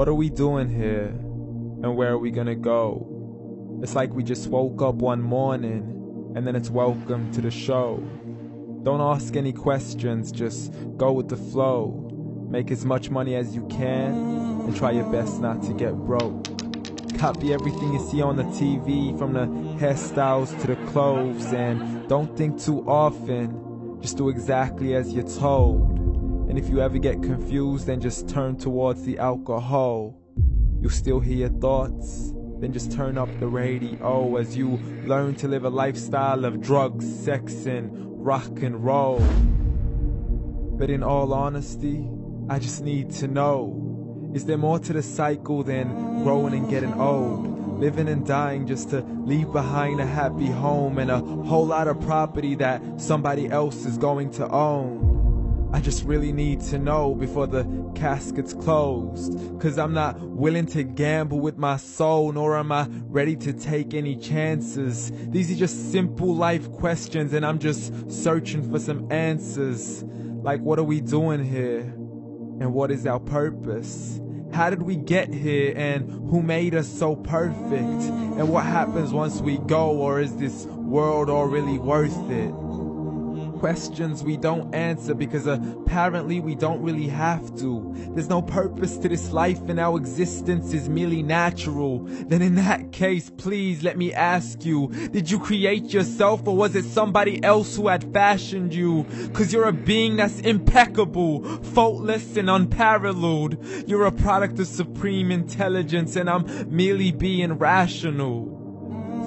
What are we doing here? And where are we gonna go? It's like we just woke up one morning, and then it's welcome to the show. Don't ask any questions, just go with the flow. Make as much money as you can, and try your best not to get broke. Copy everything you see on the TV, from the hairstyles to the clothes, and don't think too often, just do exactly as you're told. And if you ever get confused, then just turn towards the alcohol. You'll still hear your thoughts, then just turn up the radio as you learn to live a lifestyle of drugs, sex, and rock and roll. But in all honesty, I just need to know, is there more to the cycle than growing and getting old? Living and dying just to leave behind a happy home and a whole lot of property that somebody else is going to own. I just really need to know before the casket's closed, 'cause I'm not willing to gamble with my soul, nor am I ready to take any chances. These are just simple life questions, and I'm just searching for some answers. Like, what are we doing here? And what is our purpose? How did we get here, and who made us so perfect? And what happens once we go, or is this world all really worth it? Questions we don't answer because apparently we don't really have to. There's no purpose to this life and our existence is merely natural. Then in that case, please let me ask you, did you create yourself, or was it somebody else who had fashioned you? 'Cause you're a being that's impeccable, faultless and unparalleled. You're a product of supreme intelligence, and I'm merely being rational.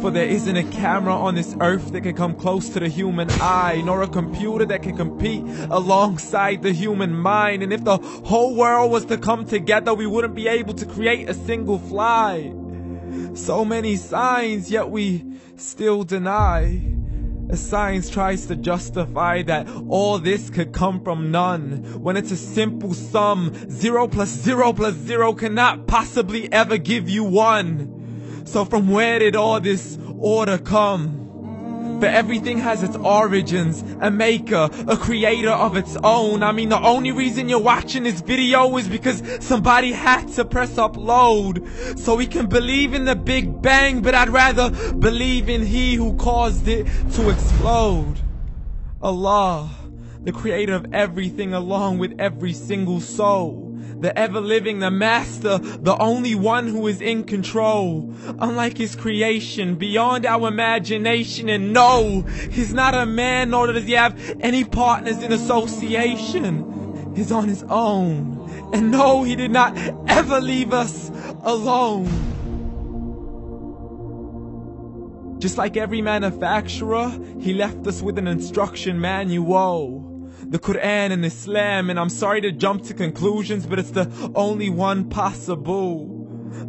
For there isn't a camera on this earth that can come close to the human eye, nor a computer that can compete alongside the human mind. And if the whole world was to come together, we wouldn't be able to create a single fly. So many signs, yet we still deny. As science tries to justify that all this could come from none, when it's a simple sum. 0 plus 0 plus 0 cannot possibly ever give you 1. So from where did all this order come? For everything has its origins, a maker, a creator of its own. I mean, the only reason you're watching this video is because somebody had to press upload. So we can believe in the Big Bang, but I'd rather believe in He who caused it to explode. Allah, the creator of everything along with every single soul. The ever-living, the master, the only one who is in control. Unlike his creation, beyond our imagination. And no, he's not a man, nor does he have any partners in association. He's on his own. And no, he did not ever leave us alone. Just like every manufacturer, he left us with an instruction manual. The Quran and Islam, and I'm sorry to jump to conclusions, but it's the only one possible.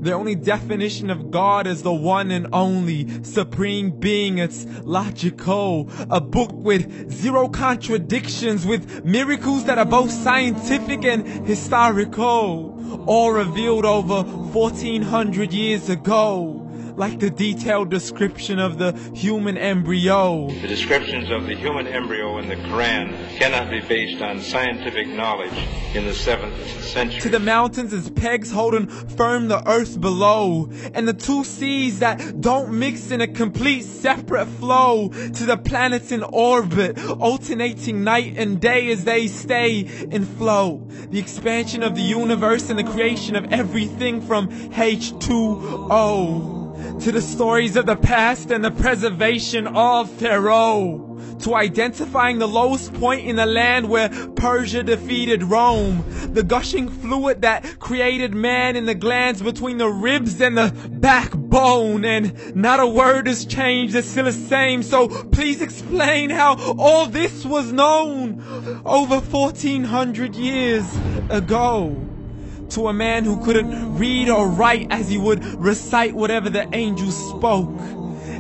The only definition of God is the one and only supreme being. It's logical, a book with 0 contradictions, with miracles that are both scientific and historical, all revealed over 1400 years ago. Like the detailed description of the human embryo. The descriptions of the human embryo in the Quran cannot be based on scientific knowledge in the 7th century. To the mountains as pegs holding firm the earth below, and the 2 seas that don't mix in a complete separate flow. To the planets in orbit, alternating night and day as they stay in flow. The expansion of the universe and the creation of everything from H2O. To the stories of the past and the preservation of Pharaoh. To identifying the lowest point in the land where Persia defeated Rome. The gushing fluid that created man in the glands between the ribs and the backbone. And not a word has changed, it's still the same. So please explain how all this was known over 1400 years ago. To a man who couldn't read or write, as he would recite whatever the angels spoke.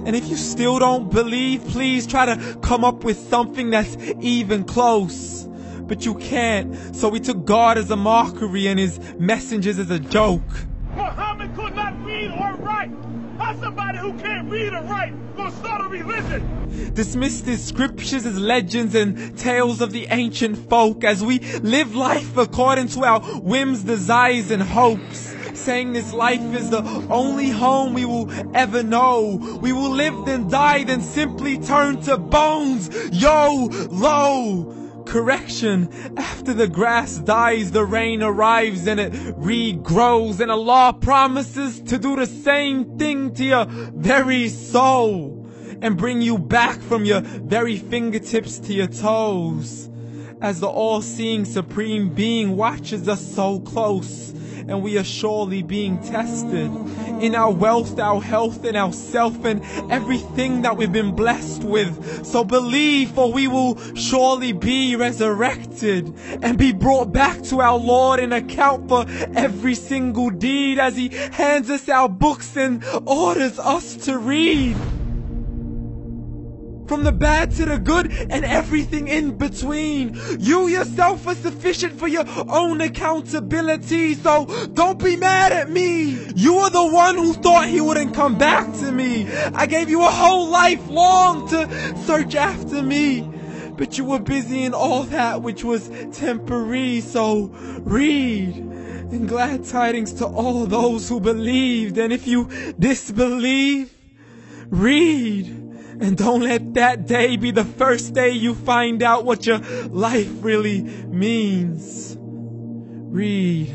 And if you still don't believe, please try to come up with something that's even close. But you can't, so we took God as a mockery and his messengers as a joke. Muhammad could not read or write. How's somebody who can't read or write gonna start a religion? Dismissed his scriptures as legends and tales of the ancient folk, as we live life according to our whims, desires, and hopes. saying this life is the only home we will ever know. We will live then die, then simply turn to bones. YOLO! Correction, after the grass dies, the rain arrives and it regrows, and Allah promises to do the same thing to your very soul and bring you back from your very fingertips to your toes, as the all-seeing supreme being watches us so close, and we are surely being tested in our wealth, our health, and our self, and everything that we've been blessed with. So believe, for we will surely be resurrected and be brought back to our Lord and account for every single deed, as He hands us our books and orders us to read. From the bad to the good and everything in between. You yourself are sufficient for your own accountability, so don't be mad at me. You are the one who thought He wouldn't come back to me. I gave you a whole life long to search after me, but you were busy in all that which was temporary. So read, and glad tidings to all those who believed. And if you disbelieve, read. And don't let that day be the first day you find out what your life really means. Read.